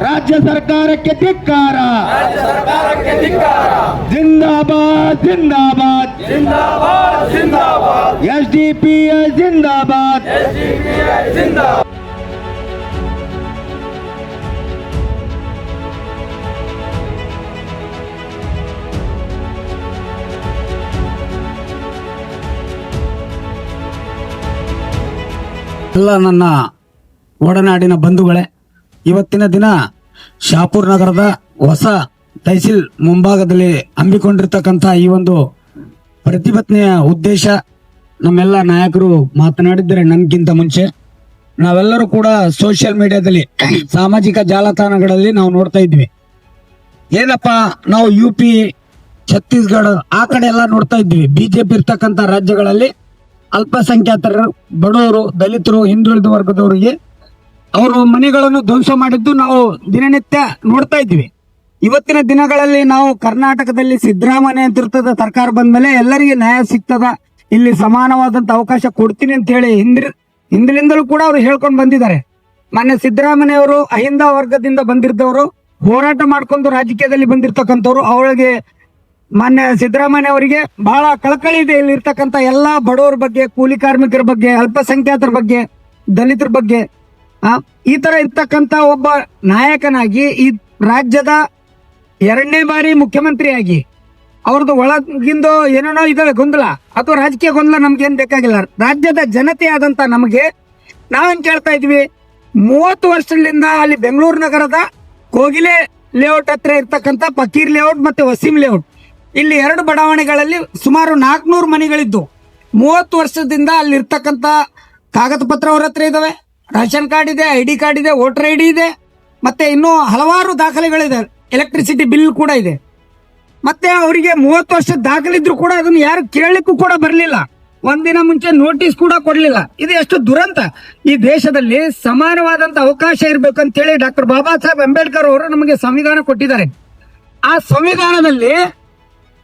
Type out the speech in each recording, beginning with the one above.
ರಾಜ್ಯ ಸರ್ಕಾರಕ್ಕೆ ಧಿಕ್ಕಾರ. ಜಿಂದಾಬಾದ್ ಜಿಂದಾಬಾದ್ SDPI ಜಿಂದಾಬಾದ್. ಎಲ್ಲ ನನ್ನ ಒಡನಾಡಿನ ಬಂಧುಗಳೇ, ಇವತ್ತಿನ ದಿನ ಶಹಾಪುರ ನಗರದ ಹೊಸ ತಹಸೀಲ್ ಮುಂಭಾಗದಲ್ಲಿ ಹಮ್ಮಿಕೊಂಡಿರ್ತಕ್ಕಂಥ ಈ ಒಂದು ಪ್ರತಿಭಟನೆಯ ಉದ್ದೇಶ ನಮ್ಮೆಲ್ಲ ನಾಯಕರು ಮಾತನಾಡಿದ್ದಾರೆ. ನನಗಿಂತ ಮುಂಚೆ ನಾವೆಲ್ಲರೂ ಕೂಡ ಸೋಷಿಯಲ್ ಮೀಡಿಯಾದಲ್ಲಿ ಸಾಮಾಜಿಕ ಜಾಲತಾಣಗಳಲ್ಲಿ ನಾವು ನೋಡ್ತಾ ಇದ್ವಿ. ಏನಪ್ಪ, ನಾವು UP, ಛತ್ತೀಸ್ಗಢ ಆ ಕಡೆ ಎಲ್ಲ ನೋಡ್ತಾ ಇದ್ವಿ. BJP ಇರ್ತಕ್ಕಂಥ ರಾಜ್ಯಗಳಲ್ಲಿ ಅಲ್ಪಸಂಖ್ಯಾತರು, ಬಡವರು, ದಲಿತರು, ಹಿಂದುಳಿದ ವರ್ಗದವರಿಗೆ ಅವರು ಮನೆಗಳನ್ನು ಧ್ವಂಸ ಮಾಡಿದ್ದು ನಾವು ದಿನನಿತ್ಯ ನೋಡ್ತಾ ಇದ್ವಿ. ಇವತ್ತಿನ ದಿನಗಳಲ್ಲಿ ನಾವು ಕರ್ನಾಟಕದಲ್ಲಿ ಸಿದ್ದರಾಮಯ್ಯ ಅಂತಿರ್ತದ ಸರ್ಕಾರ ಬಂದ್ಮೇಲೆ ಎಲ್ಲರಿಗೆ ನ್ಯಾಯ ಸಿಗ್ತದ, ಇಲ್ಲಿ ಸಮಾನವಾದಂತ ಅವಕಾಶ ಕೊಡ್ತೀನಿ ಅಂತ ಹೇಳಿ ಹಿಂದಿನಿಂದಲೂ ಕೂಡ ಅವರು ಹೇಳ್ಕೊಂಡು ಬಂದಿದ್ದಾರೆ. ಮಾನ್ಯ ಸಿದ್ದರಾಮಯ್ಯ ಅವರು ಅಹಿಂದ ವರ್ಗದಿಂದ ಬಂದಿರ್ತವರು, ಹೋರಾಟ ಮಾಡ್ಕೊಂಡು ರಾಜಕೀಯದಲ್ಲಿ ಬಂದಿರ್ತಕ್ಕಂಥವ್ರು. ಅವರಿಗೆ ಮಾನ್ಯ ಸಿದ್ದರಾಮಯ್ಯ ಅವರಿಗೆ ಬಹಳ ಕಳಕಳಿ ಇದೆ. ಇಲ್ಲಿ ಇರ್ತಕ್ಕಂಥ ಎಲ್ಲಾ ಬಡವರ ಬಗ್ಗೆ, ಕೂಲಿ ಕಾರ್ಮಿಕರ ಬಗ್ಗೆ, ಅಲ್ಪಸಂಖ್ಯಾತರ ಬಗ್ಗೆ, ದಲಿತರ ಬಗ್ಗೆ. ಈ ತರ ಇರ್ತಕ್ಕಂಥ ಒಬ್ಬ ನಾಯಕನಾಗಿ ಈ ರಾಜ್ಯದ 2ನೇ ಬಾರಿ ಮುಖ್ಯಮಂತ್ರಿಯಾಗಿ ಅವ್ರದ್ದು ಒಳಗಿಂದು ಏನೇನೋ ಇದಾವೆ ಗೊಂದಲ, ಅಥವಾ ರಾಜಕೀಯ ಗೊಂದಲ ನಮ್ಗೇನ್ ಬೇಕಾಗಿಲ್ಲ. ರಾಜ್ಯದ ಜನತೆ ಆದಂತ ನಮಗೆ ನಾವೇನ್ ಕೇಳ್ತಾ ಇದ್ವಿ, 30 ವರ್ಷದಿಂದ ಅಲ್ಲಿ ಬೆಂಗಳೂರು ನಗರದ ಕೋಗಿಲೆ ಲೇಔಟ್ ಹತ್ರ ಇರ್ತಕ್ಕಂಥ ಫಕೀರ್ ಲೇಔಟ್ ಮತ್ತೆ ವಸೀಂ ಲೇಔಟ್, ಇಲ್ಲಿ 2 ಬಡಾವಣೆಗಳಲ್ಲಿ ಸುಮಾರು 400 ಮನೆಗಳಿದ್ದು 30 ವರ್ಷದಿಂದ ಅಲ್ಲಿ ಇರ್ತಕ್ಕಂಥ ಕಾಗದ ಪತ್ರ ಅವ್ರ ಹತ್ರ ಇದಾವೆ, ರೇಷನ್ ಕಾರ್ಡ್ ಇದೆ, ID ಕಾರ್ಡ್ ಇದೆ, ವೋಟರ್ ID ಇದೆ, ಮತ್ತೆ ಇನ್ನೂ ಹಲವಾರು ದಾಖಲೆಗಳಿದೆ, ಎಲೆಕ್ಟ್ರಿಸಿಟಿ ಬಿಲ್ ಕೂಡ ಇದೆ. ಮತ್ತೆ ಅವರಿಗೆ 30 ವರ್ಷದ ದಾಖಲಿದ್ರು ಕೂಡ ಅದನ್ನು ಯಾರು ಕೇಳಲಿಕ್ಕೂ ಕೂಡ ಬರಲಿಲ್ಲ. ಒಂದಿನ ಮುಂಚೆ ನೋಟಿಸ್ ಕೂಡ ಕೊಡ್ಲಿಲ್ಲ. ಇದು ಎಷ್ಟು ದುರಂತ. ಈ ದೇಶದಲ್ಲಿ ಸಮಾನವಾದಂತ ಅವಕಾಶ ಇರ್ಬೇಕಂತೇಳಿ ಡಾಕ್ಟರ್ ಬಾಬಾ ಸಾಹೇಬ್ ಅಂಬೇಡ್ಕರ್ ಅವರು ನಮಗೆ ಸಂವಿಧಾನ ಕೊಟ್ಟಿದ್ದಾರೆ. ಆ ಸಂವಿಧಾನದಲ್ಲಿ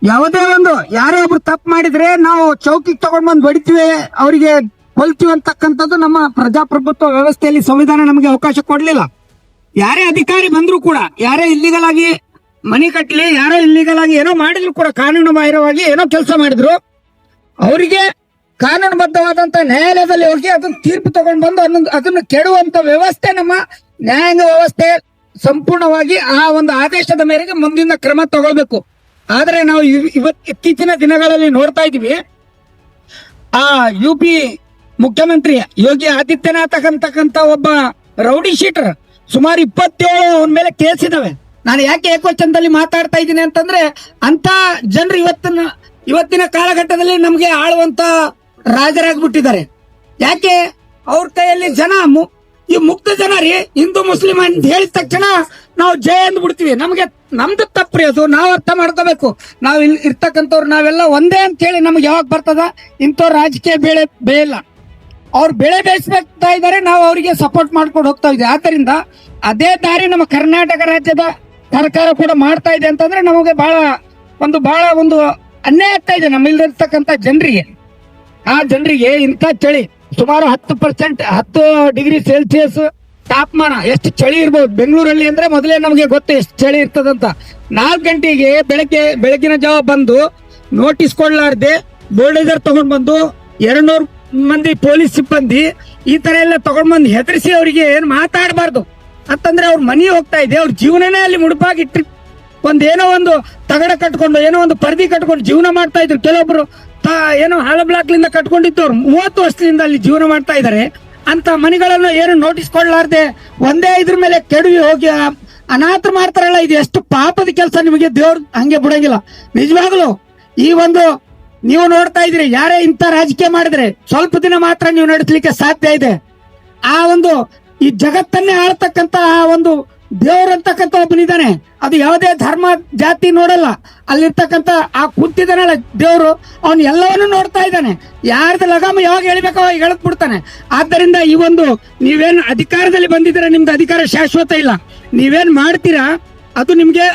ಯಾವುದೇ ಒಂದು ಯಾರೇ ಒಬ್ರು ತಪ್ಪು ಮಾಡಿದ್ರೆ ನಾವು ಚೌಕಿಗೆ ತಗೊಂಡ್ ಬಂದು ಬಡಿತೀವಿ, ಅವರಿಗೆ ಕೊಲ್ತೀವಿ ಅಂತಕ್ಕಂಥದ್ದು ನಮ್ಮ ಪ್ರಜಾಪ್ರಭುತ್ವ ವ್ಯವಸ್ಥೆಯಲ್ಲಿ ಸಂವಿಧಾನ ನಮಗೆ ಅವಕಾಶ ಕೊಡ್ಲಿಲ್ಲ. ಯಾರೇ ಅಧಿಕಾರಿ ಬಂದ್ರು ಕೂಡ, ಯಾರೇ ಇಲ್ಲಿಗಲ್ ಆಗಿ ಮನಿ ಕಟ್ಟಲಿ, ಯಾರೋ ಇಲ್ಲಿಗಲ್ ಆಗಿ ಏನೋ ಮಾಡಿದ್ರು ಕೂಡ, ಕಾನೂನು ಬಾಹಿರವಾಗಿ ಏನೋ ಕೆಲಸ ಮಾಡಿದ್ರು, ಅವರಿಗೆ ಕಾನೂನುಬದ್ಧವಾದಂತ ನ್ಯಾಯಾಲಯದಲ್ಲಿ ಹೋಗಿ ಅದನ್ನ ತೀರ್ಪು ತಗೊಂಡು ಬಂದು ಅದನ್ನು ಕೆಡುವಂತ ವ್ಯವಸ್ಥೆ ನಮ್ಮ ನ್ಯಾಯಾಂಗ ವ್ಯವಸ್ಥೆ ಸಂಪೂರ್ಣವಾಗಿ ಆ ಒಂದು ಆದೇಶದ ಮೇರೆಗೆ ಮುಂದಿನ ಕ್ರಮ ತಗೊಳ್ಬೇಕು. ಆದ್ರೆ ನಾವು ಇತ್ತೀಚಿನ ದಿನಗಳಲ್ಲಿ ನೋಡ್ತಾ ಇದೀವಿ, ಆ UP ಮುಖ್ಯಮಂತ್ರಿ ಯೋಗಿ ಆದಿತ್ಯನಾಥ್ ಅಂತಕ್ಕಂತ ಒಬ್ಬ ರೌಡಿ ಶೀಟರ್, ಸುಮಾರು 27 ಅವನ ಮೇಲೆ ಕೇಸ್ ಇದಾವೆ. ನಾನು ಯಾಕೆ ಏಕವಚನದಲ್ಲಿ ಮಾತಾಡ್ತಾ ಇದ್ದೀನಿ ಅಂತಂದ್ರೆ, ಅಂತ ಜನರು ಇವತ್ತಿನ ಕಾಲಘಟ್ಟದಲ್ಲಿ ನಮ್ಗೆ ಆಳುವಂತ ರಾಜರಾಗ್ಬಿಟ್ಟಿದ್ದಾರೆ. ಯಾಕೆ? ಅವ್ರ ಕೈಯಲ್ಲಿ ಜನ ಈ ಮುಕ್ತ ಜನ ರೀ, ಹಿಂದೂ ಮುಸ್ಲಿಂ ಅಂತ ಹೇಳಿದ ತಕ್ಷಣ ನಾವು ಜಯ ಅಂದ್ಬಿಡ್ತೀವಿ. ನಮ್ದು ತಪ್ಪ್ರಿ ಅದು, ನಾವು ಅರ್ಥ ಮಾಡ್ಕೋಬೇಕು. ನಾವು ಇಲ್ಲಿ ಇರ್ತಕ್ಕಂಥವ್ರು ನಾವೆಲ್ಲ ಒಂದೇ ಅಂತ ಹೇಳಿ ನಮ್ಗೆ ಯಾವಾಗ ಬರ್ತದ? ಇಂಥವ್ರ ರಾಜಕೀಯ ಬೇಯಿಲ್ಲ, ಅವ್ರು ಬೆಳೆ ಬೇಯಿಸ್ತಾ ಇದ್ದಾರೆ, ನಾವು ಅವರಿಗೆ ಸಪೋರ್ಟ್ ಮಾಡ್ಕೊಂಡು ಹೋಗ್ತಾ ಇದ್ದೀವಿ. ಆದ್ದರಿಂದ ಅದೇ ದಾರಿ ನಮ್ಮ ಕರ್ನಾಟಕ ರಾಜ್ಯದ ಸರ್ಕಾರ ಕೂಡ ಮಾಡ್ತಾ ಇದೆ ಅಂತಂದ್ರೆ ನಮಗೆ ಬಹಳ ಒಂದು ಅನ್ಯಾಯ ಆಗ್ತಾ ಇದೆ ನಮ್ಮಲ್ಲಿರ್ತಕ್ಕಂಥ ಜನರಿಗೆ. ಆ ಜನರಿಗೆ ಇಂಥ ಚಳಿ, ಸುಮಾರು 10 ಡಿಗ್ರಿ ಸೆಲ್ಸಿಯಸ್ ತಾಪಮಾನ, ಎಷ್ಟು ಚಳಿ ಇರ್ಬೋದು ಬೆಂಗಳೂರಲ್ಲಿ ಅಂದ್ರೆ ಮೊದಲೇ ನಮಗೆ ಗೊತ್ತು ಎಷ್ಟು ಚಳಿ ಇರ್ತದಂತ. 4 ಗಂಟೆಗೆ ಬೆಳಗಿನ ಜಾವ ಬಂದು ನೋಟಿಸ್ ಕೊಡ್ಲಾರ್ದೆ ಬೋಲ್ಡೇಜರ್ ತಗೊಂಡ್ ಬಂದು 200 ಮಂದಿ ಪೊಲೀಸ್ ಸಿಬ್ಬಂದಿ ಈ ತರ ಎಲ್ಲ ತಗೊಂಡ್ ಬಂದು ಹೆದರಿಸಿ ಅವರಿಗೆ ಏನ್ ಮಾತಾಡಬಾರ್ದು ಅಂತಂದ್ರೆ ಅವ್ರ ಮನೆ ಹೋಗ್ತಾ ಇದೆ, ಅವ್ರ ಜೀವನನೇ ಅಲ್ಲಿ ಮುಡುಪಾಗಿಟ್ರಿ ಏನೋ ಒಂದು ತಗಡ ಕಟ್ಕೊಂಡು, ಏನೋ ಒಂದು ಪರದಿ ಕಟ್ಕೊಂಡು ಜೀವನ ಮಾಡ್ತಾ ಇದ್ರು. ಕೆಲವೊಬ್ರು ಏನೋ ಹಾಳ ಬ್ಲಾಕ್ಲಿಂದ ಕಟ್ಕೊಂಡಿದ್ದವ್ರು 30 ವರ್ಷದಿಂದ ಅಲ್ಲಿ ಜೀವನ ಮಾಡ್ತಾ ಇದ್ದಾರೆ. ಅಂತ ಮನೆಗಳನ್ನು ಏನು ನೋಟಿಸ್ ಕೊಡ್ಲಾರ್ದೆ ಒಂದೇ ಇದ್ರ ಮೇಲೆ ಕೆಡವಿ ಹೋಗಿ ಅನಾಥ ಮಾಡ್ತಾರಲ್ಲ, ಇದು ಎಷ್ಟು ಪಾಪದ ಕೆಲಸ. ನಿಮಗೆ ದೇವ್ರು ಹಂಗೆ ಬಿಡಂಗಿಲ್ಲ. ನಿಜವಾಗ್ಲು ಈ ಒಂದು ನೀವು ನೋಡ್ತಾ ಇದ್ರಿ, ಯಾರೇ ಇಂಥ ರಾಜಕೀಯ ಮಾಡಿದ್ರೆ ಸ್ವಲ್ಪ ದಿನ ಮಾತ್ರ ನೀವು ನಡೆಸಲಿಕ್ಕೆ ಸಾಧ್ಯ ಇದೆ. ಆ ಒಂದು ಈ ಜಗತ್ತನ್ನೇ ಆಳ್ತಕ್ಕಂತ ಆ ಒಂದು ದೇವ್ರಂತಕ್ಕಂಥ ಒಬ್ಬನಿದ್ದಾನೆ, ಅದು ಯಾವುದೇ ಧರ್ಮ ಜಾತಿ ನೋಡಲ್ಲ. ಅಲ್ಲಿರ್ತಕ್ಕಂಥ ಆ ಕುಂತಿದ್ದಾನಲ್ಲ ದೇವ್ರು, ಅವನು ಎಲ್ಲವನ್ನೂ ನೋಡ್ತಾ ಇದ್ದಾನೆ. ಯಾರ್ದು ಲಗಾಮ ಯಾವಾಗ ಹೇಳ್ಬೇಕೋ ಅವಾಗ ಹೇಳಕ್ ಬಿಡ್ತಾನೆ. ಆದ್ದರಿಂದ ಈ ಒಂದು ನೀವೇನ್ ಅಧಿಕಾರದಲ್ಲಿ ಬಂದಿದ್ದೀರಾ, ನಿಮ್ದು ಅಧಿಕಾರ ಶಾಶ್ವತ ಇಲ್ಲ. ನೀವೇನ್ ಮಾಡ್ತೀರಾ ಅದು ನಿಮ್ಗೆ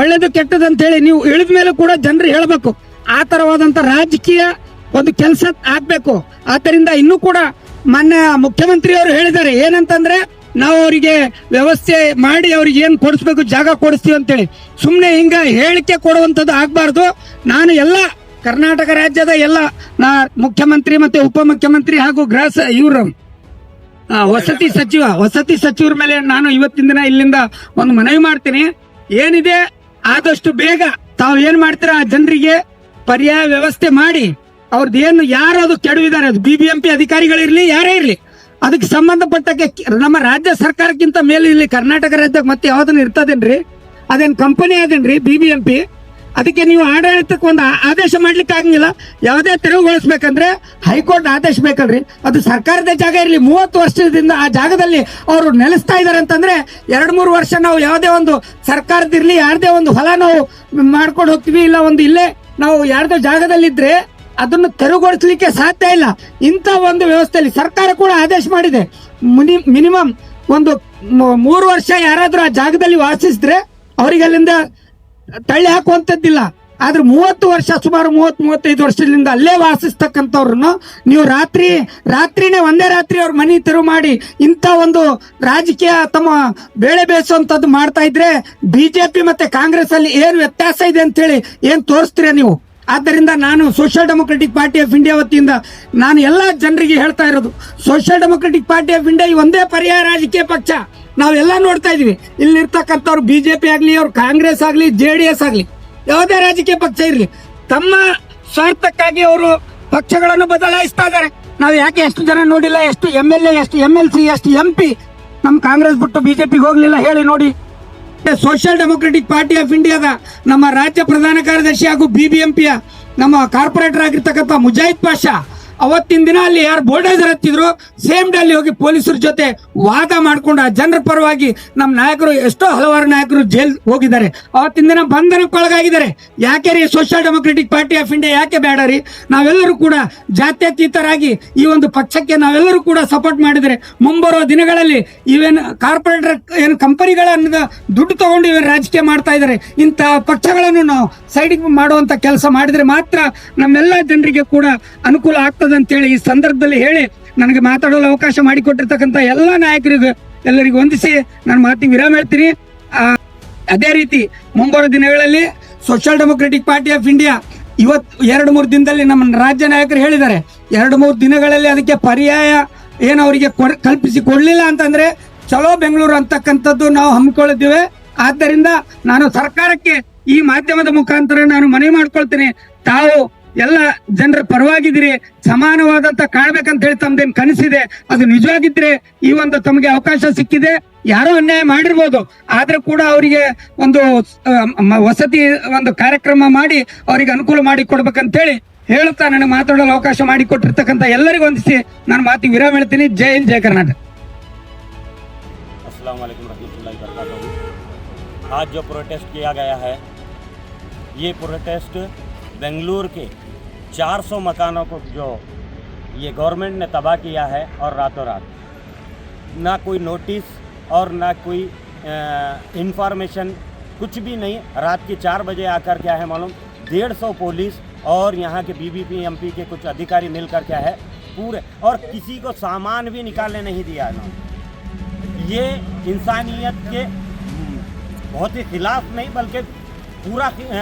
ಒಳ್ಳೇದು ಕೆಟ್ಟದಂತ ಹೇಳಿ ನೀವು ಇಳಿದ ಮೇಲೆ ಕೂಡ ಜನರು ಹೇಳ್ಬೇಕು. ಆ ತರವಾದಂತ ರಾಜಕೀಯ ಒಂದು ಕೆಲಸ ಆಗ್ಬೇಕು. ಆದ್ದರಿಂದ ಇನ್ನೂ ಕೂಡ ಮಾನ್ಯ ಮುಖ್ಯಮಂತ್ರಿ ಅವರು ಹೇಳಿದ್ದಾರೆ ಏನಂತಂದ್ರೆ, ನಾವು ಅವರಿಗೆ ವ್ಯವಸ್ಥೆ ಮಾಡಿ ಅವ್ರಿಗೆ ಏನು ಕೊಡಿಸ್ಬೇಕು ಜಾಗ ಕೊಡಿಸ್ತೀವಿ ಅಂತೇಳಿ ಸುಮ್ಮನೆ ಹಿಂಗ ಹೇಳಿಕೆ ಕೊಡುವಂಥದ್ದು ಆಗಬಾರ್ದು. ನಾನು ಎಲ್ಲ ಕರ್ನಾಟಕ ರಾಜ್ಯದ ಎಲ್ಲ ಮುಖ್ಯಮಂತ್ರಿ ಮತ್ತೆ ಉಪಮುಖ್ಯಮಂತ್ರಿ ಹಾಗೂ ಇವರು ವಸತಿ ಸಚಿವರ ಮೇಲೆ ನಾನು ಇವತ್ತಿನ ದಿನ ಇಲ್ಲಿಂದ ಒಂದು ಮನವಿ ಮಾಡ್ತೀನಿ. ಏನಿದೆ ಆದಷ್ಟು ಬೇಗ ತಾವು ಏನ್ ಮಾಡ್ತೀರಾ ಆ ಜನರಿಗೆ ಪರ್ಯಾಯ ವ್ಯವಸ್ಥೆ ಮಾಡಿ ಅವ್ರದ್ದು ಏನು ಯಾರು ಅದು ಕೆಡವಿದ್ದಾರೆ, ಅದು BBMP ಅಧಿಕಾರಿಗಳಿರ್ಲಿ ಯಾರೇ ಇರ್ಲಿ, ಅದಕ್ಕೆ ಸಂಬಂಧಪಟ್ಟಕ್ಕೆ ನಮ್ಮ ರಾಜ್ಯ ಸರ್ಕಾರಕ್ಕಿಂತ ಮೇಲೆ ಇಲ್ಲಿ ಕರ್ನಾಟಕ ರಾಜ್ಯಕ್ಕೆ ಮತ್ತೆ ಯಾವ್ದನ್ನ ಇರ್ತದೇನ್ರಿ? ಅದೇನ್ ಕಂಪನಿ ಅದೇನ್ರಿ BBMP? ಅದಕ್ಕೆ ನೀವು ಆಡಳಿತಕ್ಕೆ ಒಂದು ಆದೇಶ ಮಾಡ್ಲಿಕ್ಕೆ ಆಗಂಗಿಲ್ಲ. ಯಾವುದೇ ತೆರವುಗೊಳಿಸ್ಬೇಕಂದ್ರೆ ಹೈಕೋರ್ಟ್ ಆದೇಶ ಬೇಕಲ್ರಿ. ಅದು ಸರ್ಕಾರದ ಜಾಗ ಇರಲಿ, 30 ವರ್ಷದಿಂದ ಆ ಜಾಗದಲ್ಲಿ ಅವರು ನೆಲೆಸ್ತಾ ಇದಾರೆ ಅಂತಂದ್ರೆ 2-3 ವರ್ಷ ನಾವು ಯಾವುದೇ ಒಂದು ಸರ್ಕಾರದಿರ್ಲಿ ಯಾರದೇ ಒಂದು ಹೊಲ ನಾವು ಮಾಡ್ಕೊಂಡು ಹೋಗ್ತೀವಿ, ಇಲ್ಲ ಒಂದು ಇಲ್ಲೇ ನಾವು ಯಾರ್ದೋ ಜಾಗದಲ್ಲಿದ್ರೆ ಅದನ್ನು ತೆರವುಗೊಳಿಸ್ಲಿಕ್ಕೆ ಸಾಧ್ಯ ಇಲ್ಲ. ಇಂಥ ಒಂದು ವ್ಯವಸ್ಥೆಯಲ್ಲಿ ಸರ್ಕಾರ ಕೂಡ ಆದೇಶ ಮಾಡಿದೆ, ಮಿನಿಮಮ್ ಒಂದು 3 ವರ್ಷ ಯಾರಾದ್ರೂ ಆ ಜಾಗದಲ್ಲಿ ವಾಸಿಸಿದ್ರೆ ಅವರಿಗೆ ಅಲ್ಲಿಂದ ತಳ್ಳಿ ಹಾಕುವಂತದ್ದಿಲ್ಲ. ಆದ್ರೆ 30 ವರ್ಷ, ಸುಮಾರು 30-35 ವರ್ಷದಿಂದ ಅಲ್ಲೇ ವಾಸಿಸ್ತಕ್ಕಂಥವ್ರನ್ನು ನೀವು ರಾತ್ರಿನೇ ಒಂದೇ ರಾತ್ರಿ ಅವ್ರ ಮನೆ ತೆರವು ಮಾಡಿ ಇಂಥ ಒಂದು ರಾಜಕೀಯ ತಮ್ಮ ಬೇಳೆ ಬೇಯಿಸುವಂತದ್ದು ಮಾಡ್ತಾ ಇದ್ರೆ BJP ಮತ್ತೆ ಕಾಂಗ್ರೆಸ್ ಅಲ್ಲಿ ಏನು ವ್ಯತ್ಯಾಸ ಇದೆ ಅಂತ ಹೇಳಿ ಏನ್ ತೋರಿಸ್ತೀರಾ ನೀವು? ಆದ್ದರಿಂದ ನಾನು social democratic party of India ವತಿಯಿಂದ ನಾನು ಎಲ್ಲ ಜನರಿಗೆ ಹೇಳ್ತಾ ಇರೋದು, social democratic party of India ಈ ಒಂದೇ ಪರ್ಯಾಯ ರಾಜಕೀಯ ಪಕ್ಷ. ನಾವೆಲ್ಲ ನೋಡ್ತಾ ಇದೀವಿ, ಇಲ್ಲಿರ್ತಕ್ಕಂಥವ್ರು BJP ಆಗ್ಲಿ, ಅವ್ರು ಕಾಂಗ್ರೆಸ್ ಆಗ್ಲಿ, JDS ಆಗ್ಲಿ, ಯಾವುದೇ ರಾಜಕೀಯ ಪಕ್ಷ ಇರ್ಲಿ, ತಮ್ಮ ಸ್ವಾರ್ಥಕ್ಕಾಗಿ ಅವರು ಪಕ್ಷಗಳನ್ನು ಬದಲಾಯಿಸ್ತಾ ಇದ್ದಾರೆ. ನಾವು ಯಾಕೆ ಎಷ್ಟು ಜನ ನೋಡಿಲ್ಲ, ಎಷ್ಟು MLA, ಎಷ್ಟು MLC, ಎಷ್ಟು MP ನಮ್ಮ ಕಾಂಗ್ರೆಸ್ ಬಿಟ್ಟು BJPಗೆ ಹೋಗ್ಲಿಲ್ಲ ಹೇಳಿ ನೋಡಿ. ಸೋಷಿಯಲ್ ಡೆಮೊಕ್ರೆಟಿಕ್ ಪಾರ್ಟಿ ಆಫ್ ಇಂಡಿಯಾದ ನಮ್ಮ ರಾಜ್ಯ ಪ್ರಧಾನ ಕಾರ್ಯದರ್ಶಿ ಹಾಗೂ BBMPಯ ನಮ್ಮ ಕಾರ್ಪೊರೇಟರ್ ಆಗಿರ್ತಕ್ಕಂಥ ಮುಜಾಹಿದ್ ಪಾಷಾ ಅವತ್ತಿನ ದಿನ ಅಲ್ಲಿ ಯಾರು ಬೋಲ್ಡೇಜರ್ ಹತ್ತಿದ್ರು, ಸೇಮ್ ಡೇ ಅಲ್ಲಿ ಹೋಗಿ ಪೊಲೀಸರ ಜೊತೆ ವಾದ ಮಾಡ್ಕೊಂಡು ಆ ಜನರ ಪರವಾಗಿ ನಮ್ಮ ನಾಯಕರು, ಎಷ್ಟೋ ಹಲವಾರು ನಾಯಕರು ಜೈಲ್ ಹೋಗಿದ್ದಾರೆ. ಅವತ್ತಿನ ದಿನ ಬಂಧನಕ್ಕೊಳಗಾಗಿದ್ದಾರೆ. ಯಾಕೆ ರೀ social democratic party of India ಯಾಕೆ ಬೇಡ ರೀ? ನಾವೆಲ್ಲರೂ ಕೂಡ ಜಾತ್ಯತೀತರಾಗಿ ಈ ಒಂದು ಪಕ್ಷಕ್ಕೆ ನಾವೆಲ್ಲರೂ ಕೂಡ ಸಪೋರ್ಟ್ ಮಾಡಿದರೆ ಮುಂಬರುವ ದಿನಗಳಲ್ಲಿ ಇವೇನು ಕಾರ್ಪೊರೇಟರ್ ಏನು ಕಂಪನಿಗಳನ್ನ ದುಡ್ಡು ತಗೊಂಡು ಇವೇನು ರಾಜಕೀಯ ಮಾಡ್ತಾ ಇದ್ದಾರೆ, ಇಂಥ ಪಕ್ಷಗಳನ್ನು ನಾವು ಸೈಡಿಗೆ ಮಾಡುವಂತ ಕೆಲಸ ಮಾಡಿದ್ರೆ ಮಾತ್ರ ನಮ್ಮೆಲ್ಲ ಜನರಿಗೆ ಕೂಡ ಅನುಕೂಲ ಆಗ್ತದೆ ಅಂತೇಳಿ ಈ ಸಂದರ್ಭದಲ್ಲಿ ಹೇಳಿ ನನಗೆ ಮಾತಾಡಲು ಅವಕಾಶ ಮಾಡಿಕೊಟ್ಟಿರ್ತಕ್ಕಂಥ ಎಲ್ಲ ನಾಯಕರಿಗೂ ಎಲ್ಲರಿಗೂ ವಂದಿಸಿ ನನ್ನ ಮಾತಿಗೆ ವಿರಾಮ ಹೇಳ್ತೀನಿ. ಅದೇ ರೀತಿ ಮುಂಬರುವ ದಿನಗಳಲ್ಲಿ social democratic party of India ಇವತ್ತು 2-3 ದಿನದಲ್ಲಿ ನಮ್ಮ ರಾಜ್ಯ ನಾಯಕರು ಹೇಳಿದ್ದಾರೆ, 2-3 ದಿನಗಳಲ್ಲಿ ಅದಕ್ಕೆ ಪರ್ಯಾಯ ಏನು ಅವರಿಗೆ ಕಲ್ಪಿಸಿ ಕೊಡ್ಲಿಲ್ಲ ಅಂತಂದ್ರೆ ಚಲೋ ಬೆಂಗಳೂರು ಅಂತಕ್ಕಂಥದ್ದು ನಾವು ಹಮ್ಮಿಕೊಳ್ಳಿದ್ದೇವೆ. ಆದ್ದರಿಂದ ನಾನು ಸರ್ಕಾರಕ್ಕೆ ಈ ಮಾಧ್ಯಮದ ಮುಖಾಂತರ ನಾನು ಮನವಿ ಮಾಡ್ಕೊಳ್ತೇನೆ, ತಾವು ಎಲ್ಲ ಜನರ ಪರವಾಗಿದ್ದೀರಿ, ಸಮಾನವಾದಂತ ಕಾಣ್ಬೇಕಂತ ಹೇಳಿ ತಮ್ದೇನ್ ಕನಸಿದೆ, ಅದು ನಿಜವಾಗಿದ್ರೆ ಈ ಒಂದು ತಮಗೆ ಅವಕಾಶ ಸಿಕ್ಕಿದೆ. ಯಾರೋ ಅನ್ಯಾಯ ಮಾಡಿರ್ಬೋದು, ಆದ್ರೂ ಕೂಡ ಅವರಿಗೆ ಒಂದು ವಸತಿ ಒಂದು ಕಾರ್ಯಕ್ರಮ ಮಾಡಿ ಅವರಿಗೆ ಅನುಕೂಲ ಮಾಡಿ ಕೊಡ್ಬೇಕಂತೇಳಿ ಹೇಳುತ್ತಾ ನನಗೆ ಮಾತಾಡಲು ಅವಕಾಶ ಮಾಡಿಕೊಟ್ಟಿರ್ತಕ್ಕಂಥ ಎಲ್ಲರಿಗೂ ವಂದಿಸಿ ನನ್ನ ಮಾತಿಗೆ ವಿರಾಮ ಹೇಳ್ತೀನಿ. ಜೈ ಹಿಂದ್, ಜೈ ಕರ್ನಾಟಕ. अस्सलाम वालेकुम रहमतुल्लाहि वबरकातुहू। आज जो प्रोटेस्ट किया गया है, ये प्रोटेस्ट बेंगलुरु के 400 मकानों को जो ये गवर्नमेंट ने तबाह किया है, और रातों रात ना कोई नोटिस और ना कोई इंफॉर्मेशन, कुछ भी नहीं। रात के 4 बजे आकर क्या है मालूम, 150 पुलिस और यहाँ के BBP MP के कुछ अधिकारी मिलकर क्या है पूरे, और किसी को सामान भी निकालने नहीं दिया ना। ये इंसानियत के बहुत ही खिलाफ नहीं, बल्कि पूरा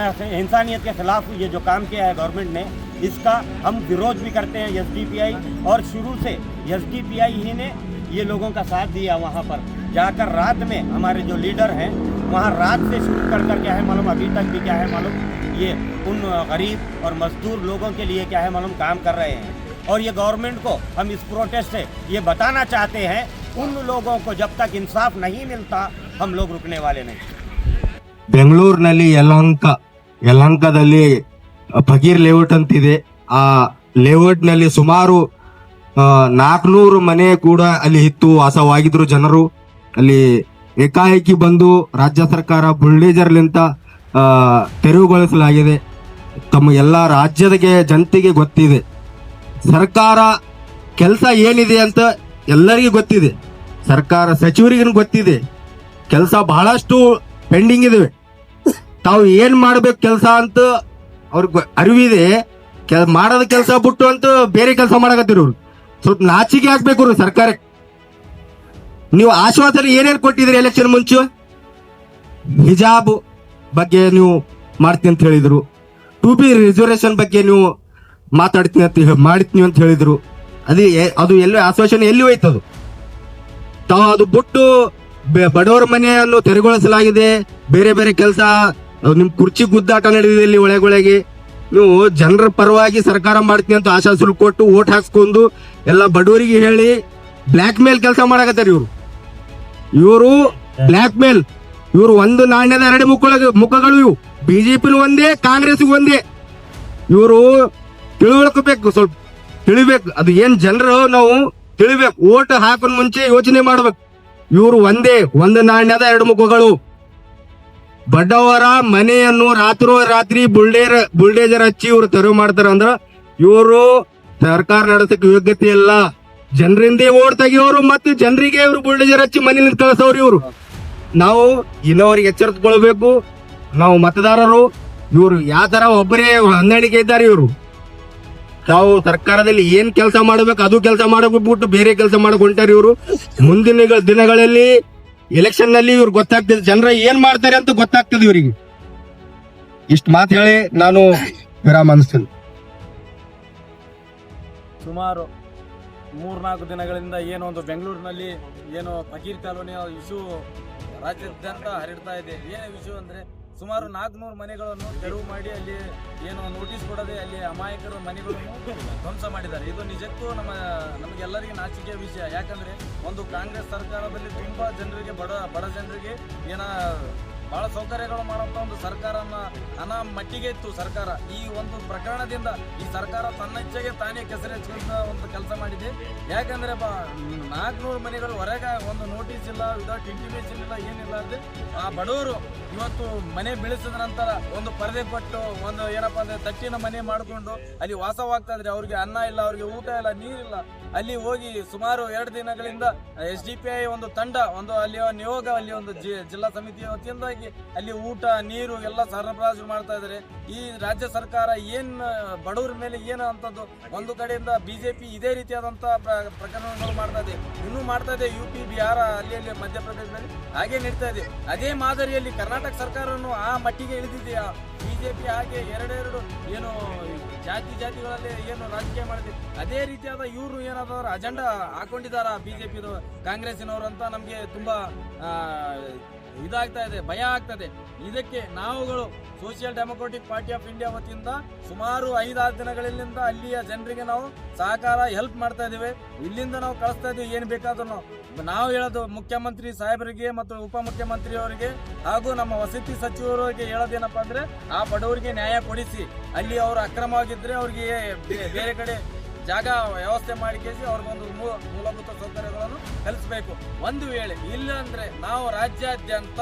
इंसानियत के खिलाफ ये जो काम किया है गवर्नमेंट ने, इसका हम विरोध भी करते हैं SDPI। और शुरू से SDPI ही ने ये लोगों का साथ दिया। वहाँ पर जाकर रात में हमारे जो लीडर हैं वहाँ रात से शुरू कर क्या है मालूम, अभी तक भी क्या है मालूम, ये उन गरीब और मजदूर लोगों के लिए क्या है मालूम काम कर रहे हैं। और ये गवर्नमेंट को हम इस प्रोटेस्ट से ये बताना चाहते हैं, उन लोगों को जब तक इंसाफ नहीं मिलता हम लोग रुकने वाले नहीं। ಬೆಂಗಳೂರಿನಲ್ಲಿ ಯಲಹಂಕದಲ್ಲಿ ಫಕೀರ್ ಲೇಔಟ್ ಅಂತಿದೆ. ಆ ಲೇಔಟ್ನಲ್ಲಿ ಸುಮಾರು 400 ಮನೆ ಕೂಡ ಅಲ್ಲಿ ಇತ್ತು, ವಾಸವಾಗಿದ್ರು ಜನರು. ಅಲ್ಲಿ ಏಕಾಏಕಿ ಬಂದು ರಾಜ್ಯ ಸರ್ಕಾರ ಬುಲ್ಡೇಜರ್ಲಿಂತ ತೆರವುಗೊಳಿಸಲಾಗಿದೆ. ತಮ್ಮ ಎಲ್ಲ ರಾಜ್ಯದ ಜನತೆಗೆ ಗೊತ್ತಿದೆ, ಸರ್ಕಾರ ಕೆಲಸ ಏನಿದೆ ಅಂತ ಎಲ್ಲರಿಗೂ ಗೊತ್ತಿದೆ, ಸರ್ಕಾರ ಸಚಿವರಿಗೂ ಗೊತ್ತಿದೆ. ಕೆಲಸ ಬಹಳಷ್ಟು ಪೆಂಡಿಂಗ್ ಇದಾವೆ. ತಾವು ಏನ್ ಮಾಡ್ಬೇಕು ಕೆಲಸ ಅಂತ ಅವ್ರಿಗೆ ಅರಿವಿದೆ. ಮಾಡೋದ ಕೆಲಸ ಬಿಟ್ಟು ಅಂತ ಬೇರೆ ಕೆಲಸ ಮಾಡಕತ್ತಿರೋರು ಸ್ವಲ್ಪ ನಾಚಿಕೆ ಆಗ್ಬೇಕು ಸರ್ಕಾರಕ್ಕೆ. ನೀವು ಆಶ್ವಾಸನೆ ಏನೇನು ಕೊಟ್ಟಿದ್ರಿ ಎಲೆಕ್ಷನ್ ಮುಂಚೆ? ಹಿಜಾಬ್ ಬಗ್ಗೆ ನೀವು ಮಾಡ್ತೀನಿ ಅಂತ ಹೇಳಿದ್ರು, 2B ರಿಸರ್ವೇಶನ್ ಬಗ್ಗೆ ನೀವು ಮಾಡಿದ್ನಿ ಅಂತ ಹೇಳಿದ್ರು. ಅದು ಎಲ್ಲಿ ಆಶ್ವಾಸನೆ ಎಲ್ಲಿ ಹೋಯ್ತದು? ತಾವು ಅದು ಬಿಟ್ಟು ಬಡವರ ಮನೆಯನ್ನು ತೆರವುಗೊಳಿಸಲಾಗಿದೆ, ಬೇರೆ ಬೇರೆ ಕೆಲಸ, ನಿಮ್ ಕುರ್ಚಿ ಗುದ್ದಾಟ ನಡೆದಿದೆ ಇಲ್ಲಿ ಒಳಗೊಳಗೆ. ನೀವು ಜನರ ಪರವಾಗಿ ಸರ್ಕಾರ ಮಾಡ್ತೀನಿ ಅಂತ ಆಶ್ವಾಸನೆ ಕೊಟ್ಟು ಓಟ್ ಹಾಕ್ಸ್ಕೊಂಡು ಎಲ್ಲ ಬಡವರಿಗೆ ಹೇಳಿ ಬ್ಲ್ಯಾಕ್ ಮೇಲ್ ಕೆಲಸ ಮಾಡಕತ್ತಾರ ಇವರು ಬ್ಲ್ಯಾಕ್ ಮೇಲ್. ಇವರು ಒಂದು ನಾಣ್ಯದ ಎರಡು ಮುಖಗಳು ಇವು. ಬಿಜೆಪಿನೂ ಒಂದೇ, ಕಾಂಗ್ರೆಸ್ ಒಂದೇ. ಇವರು ತಿಳುವಳ್ಕೋಬೇಕು, ಸ್ವಲ್ಪ ತಿಳಿಬೇಕು. ಅದು ಏನ್ ಜನರು ನಾವು ತಿಳಿಬೇಕು. ಓಟ್ ಹಾಕೋದ್ ಮುಂಚೆ ಯೋಚನೆ ಮಾಡ್ಬೇಕು. ಇವರು ಒಂದೇ, ಒಂದು ನಾಣ್ಯದ ಎರಡು ಮುಖಗಳು. ಬಡವರ ಮನೆಯನ್ನು ರಾತ್ರಿ ಬುಲ್ಡೇಜರ್ ಹಚ್ಚಿ ಇವರು ತೆರವು ಮಾಡ್ತಾರ ಅಂದ್ರ ಇವರು ಸರ್ಕಾರ ನಡೆಸಕ್ಕೆ ಯೋಗ್ಯತೆ ಇಲ್ಲ. ಜನರಿಂದೇ ಓಟ್ ತೆಗಿಯೋರು ಮತ್ತೆ ಜನರಿಗೆ ಇವರು ಬುಲ್ಡೇಜರ್ ಹಚ್ಚಿ ಮನೆಯಲ್ಲಿ ಕಳಿಸೋರು ಇವರು. ನಾವು ಇನ್ನವರಿಗೆ ಎಚ್ಚರಿಸಿಕೊಳ್ಬೇಕು. ನಾವು ಮತದಾರರು. ಇವರು ಯಾವ ತರ ಒಬ್ಬರೇ ಹೊಂದಾಣಿಕೆ ಇದ್ದಾರೆ. ಇವರು ತಾವು ಸರ್ಕಾರದಲ್ಲಿ ಏನ್ ಕೆಲಸ ಮಾಡಬೇಕು ಅದು ಕೆಲಸ ಮಾಡಬಿಟ್ಟು ಬೇರೆ ಕೆಲಸ ಮಾಡಕ್ ಹೊಂಟಾರ ಇವರು. ಮುಂದಿನ ದಿನಗಳಲ್ಲಿ ಎಲೆಕ್ಷನ್ ನಲ್ಲಿ ಇವ್ರು ಗೊತ್ತಾಗ್ತದೆ, ಜನರ ಏನ್ ಮಾಡ್ತಾರೆ ಅಂತ ಗೊತ್ತಾಗ್ತದೆ ಇವರಿಗೆ. ಇಷ್ಟು ಮಾತು ಹೇಳಿ ನಾನು ವಿರಾಮ ಅನಿಸ್ತೇನೆ. ಸುಮಾರು 3-4 ದಿನಗಳಿಂದ ಏನೋ ಒಂದು ಬೆಂಗಳೂರಿನಲ್ಲಿ ಏನೋ ಫಕೀರ್ ಕಾಲೋನಿಯ ಇಶ್ಯೂ ರಾಜ್ಯಾದ್ಯಂತ ಹರಡ್ತಾ ಇದೆ. ಏನೇ ಇಶ್ಯೂ ಅಂದರೆ ಸುಮಾರು 400 ಮನೆಗಳನ್ನು ತೆರವು ಮಾಡಿ ಅಲ್ಲಿ ಏನೋ ನೋಟಿಸ್ ಕೊಡದೆ ಅಲ್ಲಿ ಅಮಾಯಕರ ಮನೆಗಳನ್ನು ಧ್ವಂಸ ಮಾಡಿದ್ದಾರೆ. ಇದು ನಿಜಕ್ಕೂ ನಮಗೆಲ್ಲರಿಗೆ ನಾಚಿಕೆಯ ವಿಷಯ. ಯಾಕಂದರೆ ಒಂದು ಕಾಂಗ್ರೆಸ್ ಸರ್ಕಾರದಲ್ಲಿ ತುಂಬ ಜನರಿಗೆ ಬಡ ಜನರಿಗೆ ಬಹಳ ಸೌಕರ್ಯಗಳು ಮಾಡುವಂಥ ಒಂದು ಸರ್ಕಾರನ ಮಟ್ಟಿಗೆ ಇತ್ತು ಸರ್ಕಾರ. ಈ ಒಂದು ಪ್ರಕರಣದಿಂದ ಈ ಸರ್ಕಾರ ತನ್ನ ಇಚ್ಛೆಗೆ ತಾನೇ ಕೆಸರೆಚ್ಚುವಂತ ಒಂದು ಕೆಲಸ ಮಾಡಿದೆ. ಯಾಕಂದ್ರೆ 400 ಮನೆಗಳು ಹೊರಗೆ ಒಂದು ನೋಟಿಸ್ ಇಲ್ಲ, ವಿದೌಟ್ ಇಂಟಿಮೇಷನ್ ಇಲ್ಲ, ಏನಿಲ್ಲ ಅಂದ್ರೆ ಆ ಬಡವರು ಇವತ್ತು ಮನೆ ಬೆಳೆಸಿದ ನಂತರ ಒಂದು ಪರದೆ ಕೊಟ್ಟು ಒಂದು ಏನಪ್ಪಾ ಅಂದ್ರೆ ತಟ್ಟಿನ ಮನೆ ಮಾಡಿಕೊಂಡು ಅಲ್ಲಿ ವಾಸವಾಗ್ತಾ ಇದ್ರೆ ಅವ್ರಿಗೆ ಅನ್ನ ಇಲ್ಲ, ಅವ್ರಿಗೆ ಊಟ ಇಲ್ಲ, ನೀರಿಲ್ಲ. ಅಲ್ಲಿ ಹೋಗಿ ಸುಮಾರು 2 ದಿನಗಳಿಂದ SDPI ಒಂದು ತಂಡ ಅಲ್ಲಿ ನಿಯೋಗ ಅಲ್ಲಿ ಒಂದು ಜಿಲ್ಲಾ ಸಮಿತಿಯ ವತಿಯಿಂದಾಗಿ ಅಲ್ಲಿ ಊಟ ನೀರು ಎಲ್ಲ ಸರಬರಾಜು ಮಾಡ್ತಾ ಇದ್ದಾರೆ. ಈ ರಾಜ್ಯ ಸರ್ಕಾರ ಏನ್ ಬಡವರ ಮೇಲೆ ಏನು ಅಂತದ್ದು ಒಂದು ಕಡೆಯಿಂದ ಬಿಜೆಪಿ ಇದೇ ರೀತಿಯಾದಂತ ಪ್ರಕರಣಗಳು ಮಾಡ್ತಾ ಇದೆ, ಇನ್ನೂ ಮಾಡ್ತಾ ಇದೆ. UP ಬಿಹಾರ ಅಲ್ಲಿ ಮಧ್ಯಪ್ರದೇಶದಲ್ಲಿ ಹಾಗೆ ನಡೀತಾ ಇದೆ. ಅದೇ ಮಾದರಿಯಲ್ಲಿ ಕರ್ನಾಟಕ ಸರ್ಕಾರನು ಆ ಮಟ್ಟಿಗೆ ಇಳಿದಿದೆಯಾ? ಬಿಜೆಪಿ ಹಾಗೆ ಎರಡೆರಡು ಏನು ಜಾತಿಗಳಲ್ಲಿ ಏನು ರಾಜಕೀಯ ಮಾಡಿದೆ ಅದೇ ರೀತಿಯಾದ ಇವರು ಏನಾದ್ರು ಅಜೆಂಡಾ ಹಾಕೊಂಡಿದಾರ ಬಿಜೆಪಿದು ಕಾಂಗ್ರೆಸ್ಸಿನವರು ಅಂತ ನಮಗೆ ತುಂಬಾ ಇದಾಗ್ತಾ ಇದೆ, ಭಯ ಆಗ್ತದೆ. ಇದಕ್ಕೆ ನಾವುಗಳು social Democratic Party of India ವತಿಯಿಂದ ಸುಮಾರು 5-6 ದಿನಗಳಿಂದ ಅಲ್ಲಿಯ ಜನರಿಗೆ ನಾವು ಸಹಕಾರ ಹೆಲ್ಪ್ ಮಾಡ್ತಾ ಇದ್ದೀವಿ. ಇಲ್ಲಿಂದ ನಾವು ಕಳಿಸ್ತಾ ಇದ್ದೀವಿ ಏನು ಬೇಕಾದ್ರೂ. ನಾವು ಹೇಳೋದು ಮುಖ್ಯಮಂತ್ರಿ ಸಾಹೇಬರಿಗೆ ಮತ್ತು ಉಪಮುಖ್ಯಮಂತ್ರಿ ಅವರಿಗೆ ಹಾಗೂ ನಮ್ಮ ವಸತಿ ಸಚಿವರಿಗೆ ಹೇಳೋದೇನಪ್ಪ ಅಂದ್ರೆ ಆ ಬಡವರಿಗೆ ನ್ಯಾಯ ಕೊಡಿಸಿ. ಅಲ್ಲಿ ಅವರು ಅಕ್ರಮವಾಗಿದ್ರೆ ಅವ್ರಿಗೆ ಬೇರೆ ಕಡೆ ಜಾಗ ವ್ಯವಸ್ಥೆ ಮಾಡಿಕೇಸಿ ಅವ್ರಿಗೊಂದು ಮೂಲಭೂತ ಸೌಕರ್ಯಗಳನ್ನು ಕಲಿಸಬೇಕು. ಒಂದು ವೇಳೆ ಇಲ್ಲ ಅಂದ್ರೆ ನಾವು ರಾಜ್ಯಾದ್ಯಂತ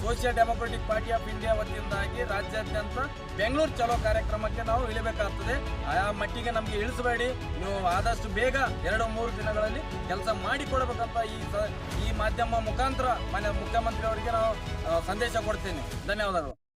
Social Democratic Party of India ವತಿಯಿಂದಾಗಿ ರಾಜ್ಯಾದ್ಯಂತ ಬೆಂಗಳೂರು ಚಲೋ ಕಾರ್ಯಕ್ರಮಕ್ಕೆ ನಾವು ಇಳಿಬೇಕಾಗ್ತದೆ. ಆ ಮಟ್ಟಿಗೆ ನಮಗೆ ಇಳಿಸಬೇಡಿ. ನೀವು ಆದಷ್ಟು ಬೇಗ 2-3 ದಿನಗಳಲ್ಲಿ ಕೆಲಸ ಮಾಡಿಕೊಡಬೇಕಂತ ಈ ಮಾಧ್ಯಮ ಮುಖಾಂತರ ಮುಖ್ಯಮಂತ್ರಿ ಅವರಿಗೆ ನಾವು ಸಂದೇಶ ಕೊಡ್ತೇನೆ. ಧನ್ಯವಾದಗಳು.